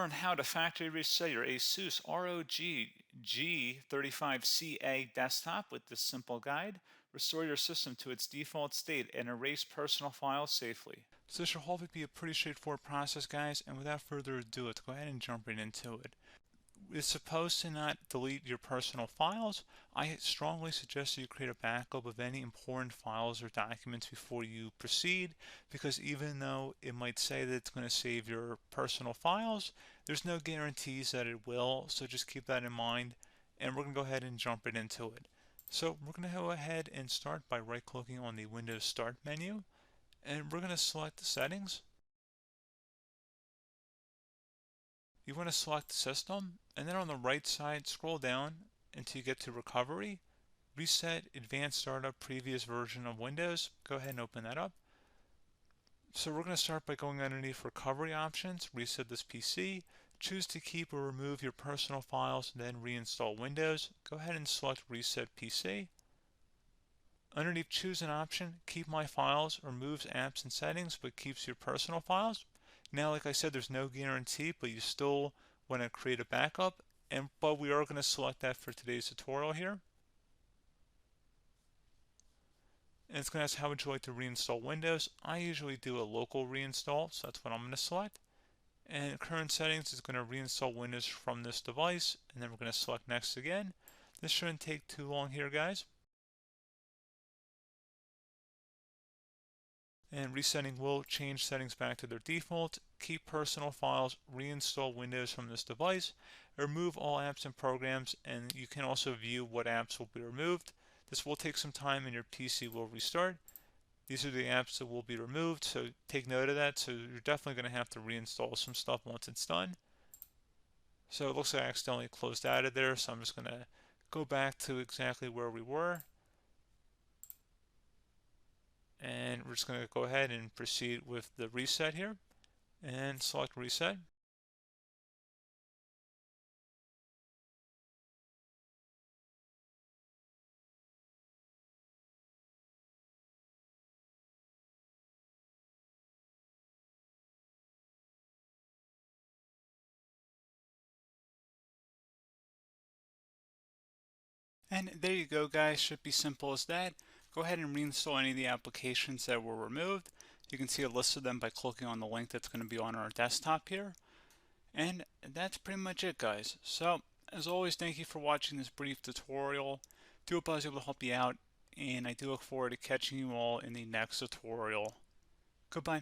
learn how to factory reset your ASUS ROG G35CA Desktop with this simple guide. Restore your system to its default state and erase personal files safely. So this should hopefully be a pretty straightforward process, guys, and without further ado, let's go ahead and jump right into it. It's supposed to not delete your personal files. I strongly suggest you create a backup of any important files or documents before you proceed, because even though it might say that it's going to save your personal files, there's no guarantees that it will, so just keep that in mind, and we're going to go ahead and jump right into it. So we're going to go ahead and start by right-clicking on the Windows Start menu, and we're going to select the settings. You want to select System, and then on the right side, scroll down until you get to Recovery. Reset Advanced Startup Previous Version of Windows. Go ahead and open that up. So we're going to start by going underneath Recovery Options, reset this PC, choose to keep or remove your personal files, then reinstall Windows. Go ahead and select Reset PC. Underneath Choose an option, Keep My Files removes apps and settings but keeps your personal files. Now, like I said, there's no guarantee, but you still want to create a backup, but we are going to select that for today's tutorial here. And it's going to ask how would you like to reinstall Windows. I usually do a local reinstall, so that's what I'm going to select. And current settings is going to reinstall Windows from this device, and then we're going to select next again. This shouldn't take too long here, guys. And resetting will change settings back to their default, keep personal files, reinstall Windows from this device, remove all apps and programs, and you can also view what apps will be removed. This will take some time and your PC will restart. These are the apps that will be removed, so take note of that. So you're definitely going to have to reinstall some stuff once it's done. So it looks like I accidentally closed out of there, so I'm just going to go back to exactly where we were. And we're just going to go ahead and proceed with the reset here and select reset. And there you go, guys. Should be simple as that. Go ahead and reinstall any of the applications that were removed. You can see a list of them by clicking on the link that's going to be on our desktop here. And that's pretty much it, guys. So, as always, thank you for watching this brief tutorial. Do hope I was able to help you out, and I do look forward to catching you all in the next tutorial. Goodbye.